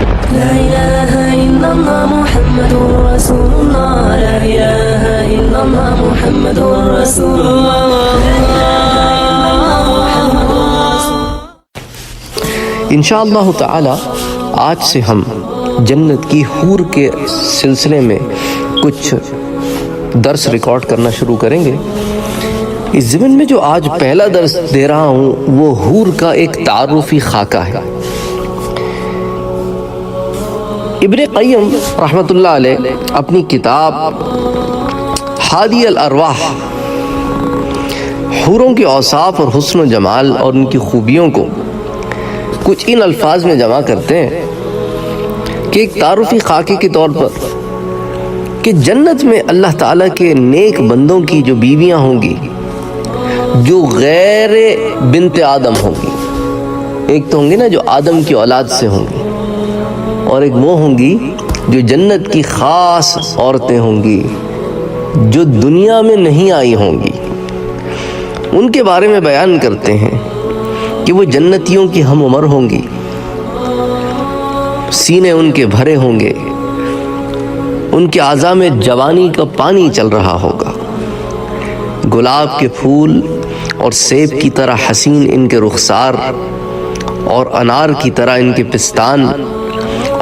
لا إله إلا الله محمد رسول الله لا إله إلا الله محمد رسول الله انشاءاللہ تعالی آج سے ہم جنت کی حور کے سلسلے میں کچھ درس ریکارڈ کرنا شروع کریں گے۔ اس ضمن میں جو آج پہلا درس دے رہا ہوں وہ حور کا ایک تعارفی خاکہ ہے۔ ابن قیم رحمۃ اللہ علیہ اپنی کتاب ہادی الارواح حوروں کے اوصاف اور حسن و جمال اور ان کی خوبیوں کو کچھ ان الفاظ میں جمع کرتے ہیں کہ ایک تعارفی خاکے کے طور پر کہ جنت میں اللہ تعالیٰ کے نیک بندوں کی جو بیویاں ہوں گی جو غیر بنت آدم ہوں گی، ایک تو ہوں گی نا جو آدم کی اولاد سے ہوں گی، اور ایک وہ ہوں گی جو جنت کی خاص عورتیں ہوں گی جو دنیا میں نہیں آئی ہوں گی۔ ان کے بارے میں بیان کرتے ہیں کہ وہ جنتیوں کی ہم عمر ہوں گی، سینے ان کے بھرے ہوں گے، ان کے اعضاء میں جوانی کا پانی چل رہا ہوگا، گلاب کے پھول اور سیب کی طرح حسین ان کے رخسار اور انار کی طرح ان کے پستان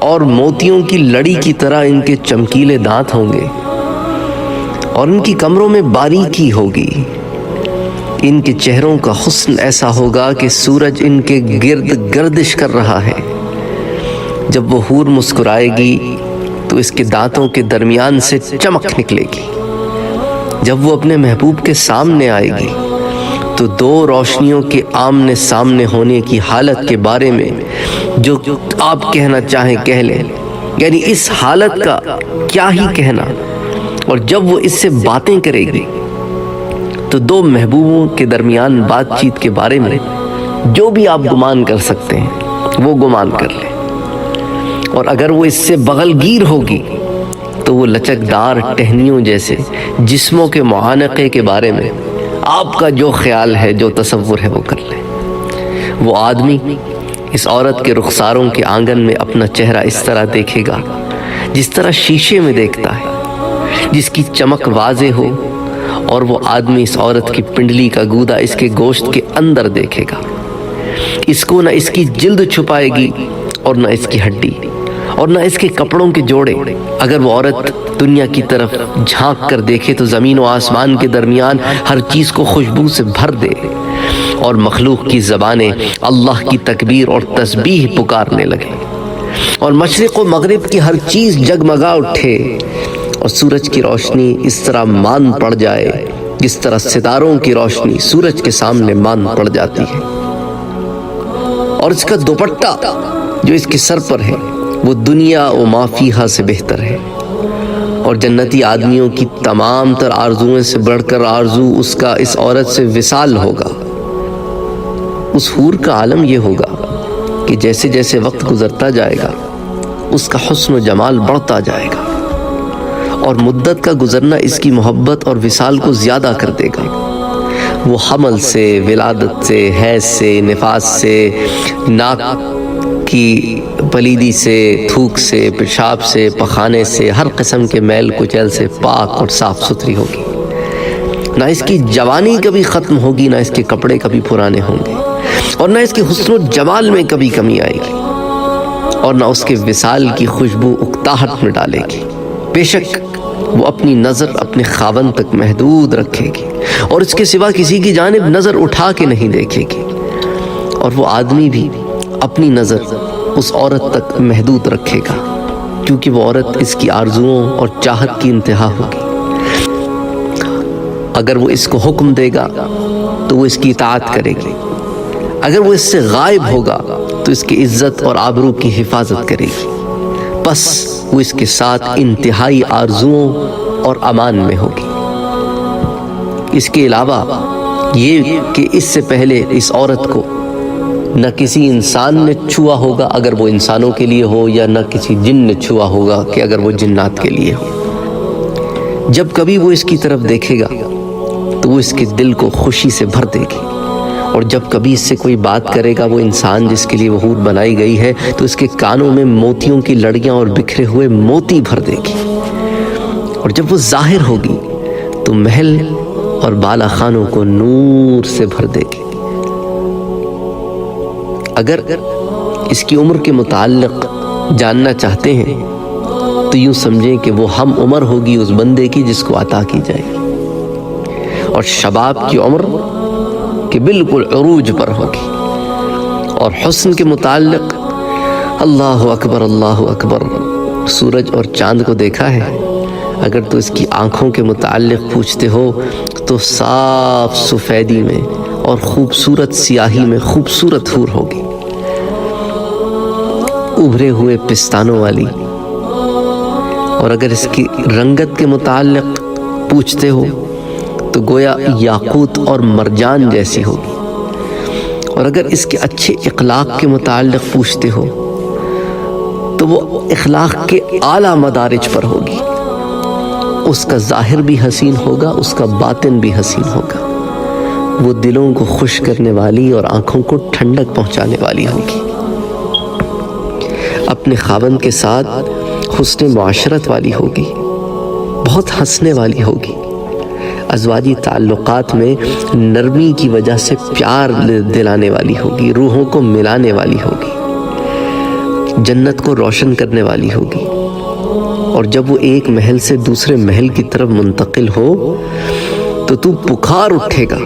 اور موتیوں کی لڑی کی طرح ان کے چمکیلے دانت ہوں گے، اور ان کی کمروں میں باریکی ہوگی، ان کے چہروں کا حسن ایسا ہوگا کہ سورج ان کے گرد گردش کر رہا ہے۔ جب وہ حور مسکرائے گی تو اس کے دانتوں کے درمیان سے چمک نکلے گی۔ جب وہ اپنے محبوب کے سامنے آئے گی تو دو روشنیوں کے آمنے سامنے ہونے کی حالت کے بارے میں جو آپ کہنا چاہیں کہہ لیں، یعنی اس حالت کا کیا ہی کہنا۔ اور جب وہ اس سے باتیں کرے گی تو دو محبوبوں کے درمیان بات چیت کے بارے میں جو بھی آپ گمان کر سکتے ہیں وہ گمان کر لیں، اور اگر وہ اس سے بغل گیر ہوگی تو وہ لچکدار ٹہنیوں جیسے جسموں کے معانقے کے بارے میں آپ کا جو خیال ہے، جو تصور ہے وہ کر لیں۔ وہ آدمی اس عورت کے رخساروں کے آنگن میں اپنا چہرہ اس طرح دیکھے گا جس طرح شیشے میں دیکھتا ہے، جس کی چمک واضح ہو، اور وہ آدمی اس عورت کی پنڈلی کا گودا اس کے گوشت کے اندر دیکھے گا۔ اس کو نہ اس کی جلد چھپائے گی اور نہ اس کی ہڈی اور نہ اس کے کپڑوں کے جوڑے۔ اگر وہ عورت دنیا کی طرف جھانک کر دیکھے تو زمین و آسمان کے درمیان ہر چیز کو خوشبو سے بھر دے، اور مخلوق کی زبانیں اللہ کی تکبیر اور تسبیح پکارنے لگے، اور مشرق و مغرب کی ہر چیز جگمگا اٹھے، اور سورج کی روشنی اس طرح مان پڑ جائے جس طرح ستاروں کی روشنی سورج کے سامنے مان پڑ جاتی ہے۔ اور اس کا دوپٹہ جو اس کے سر پر ہے وہ دنیا و ما فیہا سے بہتر ہے، اور جنتی آدمیوں کی تمام تر آرزوؤں سے بڑھ کر آرزو اس کا اس عورت سے وصال ہوگا۔ اس حور کا عالم یہ ہوگا کہ جیسے جیسے وقت گزرتا جائے گا اس کا حسن و جمال بڑھتا جائے گا، اور مدت کا گزرنا اس کی محبت اور وصال کو زیادہ کر دے گا۔ وہ حمل سے، ولادت سے، حیض سے، نفاس سے، ناک کی پلیدی سے، تھوک سے، پیشاب سے، پخانے سے، ہر قسم کے میل کچیل سے پاک اور صاف ستھری ہوگی۔ نہ اس کی جوانی کبھی ختم ہوگی، نہ اس کے کپڑے کبھی پرانے ہوں گے، اور نہ اس کے حسن و جمال میں کبھی کمی آئے گی، اور نہ اس کے وصال کی خوشبو اکتاہٹ میں ڈالے گی۔ بے شک وہ اپنی نظر اپنے خاوند تک محدود رکھے گی، اور اس کے سوا کسی کی جانب نظر اٹھا کے نہیں دیکھے گی، اور وہ آدمی بھی اپنی نظر اس عورت تک محدود رکھے گا، کیونکہ وہ عورت اس کی آرزوؤں اور چاہت کی انتہا ہوگی۔ اگر وہ اس کو حکم دے گا تو وہ اس کی اطاعت کرے گی، اگر وہ اس سے غائب ہوگا تو اس کی عزت اور آبرو کی حفاظت کرے گی، بس وہ اس کے ساتھ انتہائی آرزوؤں اور امان میں ہوگی۔ اس کے علاوہ یہ کہ اس سے پہلے اس عورت کو نہ کسی انسان نے چھوا ہوگا اگر وہ انسانوں کے لیے ہو، یا نہ کسی جن نے چھوا ہوگا کہ اگر وہ جنات کے لیے ہو۔ جب کبھی وہ اس کی طرف دیکھے گا تو وہ اس کے دل کو خوشی سے بھر دے گی، اور جب کبھی اس سے کوئی بات کرے گا وہ انسان جس کے لیے وہ حور بنائی گئی ہے تو اس کے کانوں میں موتیوں کی لڑیاں اور بکھرے ہوئے موتی بھر دے گی، اور جب وہ ظاہر ہوگی تو محل اور بالا خانوں کو نور سے بھر دے گی۔ اگر اس کی عمر کے متعلق جاننا چاہتے ہیں تو یوں سمجھیں کہ وہ ہم عمر ہوگی اس بندے کی جس کو عطا کی جائے گی، اور شباب کی عمر کہ بالکل عروج پر ہوگی۔ اور حسن کے متعلق اللہ اکبر اللہ اکبر، سورج اور چاند کو دیکھا ہے؟ اگر تو اس کی آنکھوں کے متعلق پوچھتے ہو تو صاف سفیدی میں اور خوبصورت سیاہی میں خوبصورت حور ہوگی، ابھرے ہوئے پستانوں والی۔ اور اگر اس کی رنگت کے متعلق پوچھتے ہو تو گویا یاقوت اور مرجان جیسی ہوگی، اور اگر اس کے اچھے اخلاق کے متعلق پوچھتے ہو تو وہ اخلاق کے اعلیٰ مدارج پر ہوگی، اس کا ظاہر بھی حسین ہوگا، اس کا باطن بھی حسین ہوگا، وہ دلوں کو خوش کرنے والی اور آنکھوں کو ٹھنڈک پہنچانے والی ہوگی، اپنے خاوند کے ساتھ حسن معاشرت والی ہوگی، بہت ہنسنے والی ہوگی، ازواجی تعلقات میں نرمی کی وجہ سے پیار دلانے والی ہوگی، روحوں کو ملانے والی ہوگی، جنت کو روشن کرنے والی ہوگی۔ اور جب وہ ایک محل سے دوسرے محل کی طرف منتقل ہو تو تو پکار اٹھے گا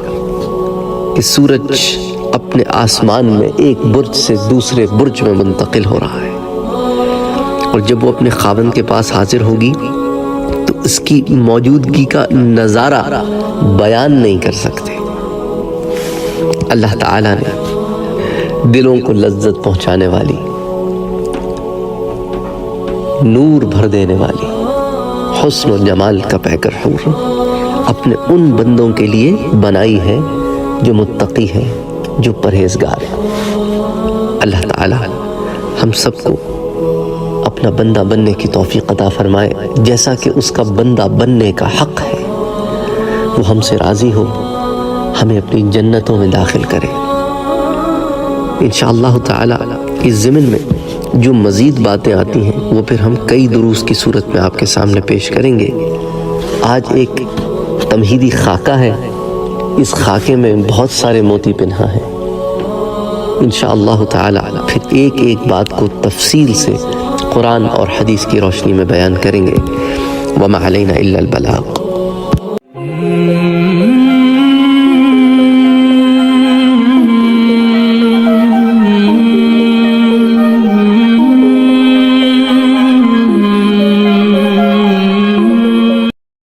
کہ سورج اپنے آسمان میں ایک برج سے دوسرے برج میں منتقل ہو رہا ہے، اور جب وہ اپنے خاوند کے پاس حاضر ہوگی تو اس کی موجودگی کا نظارہ بیان نہیں کر سکتے۔ اللہ تعالیٰ نے دلوں کو لذت پہنچانے والی، نور بھر دینے والی، حسن و جمال کا پیکر حور اپنے ان بندوں کے لیے بنائی ہے جو متقی ہے، جو پرہیزگار ہے۔ اللہ تعالیٰ ہم سب کو اپنا بندہ بننے کی توفیق عطا فرمائے، جیسا کہ اس کا بندہ بننے کا حق ہے، وہ ہم سے راضی ہو، ہمیں اپنی جنتوں میں داخل کرے۔ انشاءاللہ تعالی اس ضمن میں جو مزید باتیں آتی ہیں وہ پھر ہم کئی دروس کی صورت میں آپ کے سامنے پیش کریں گے۔ آج ایک تمہیدی خاکہ ہے، اس خاکے میں بہت سارے موتی پنہا ہیں۔ انشاءاللہ تعالی پھر ایک ایک بات کو تفصیل سے قرآن اور حدیث کی روشنی میں بیان کریں گے۔ وما علینا الا البلاغ۔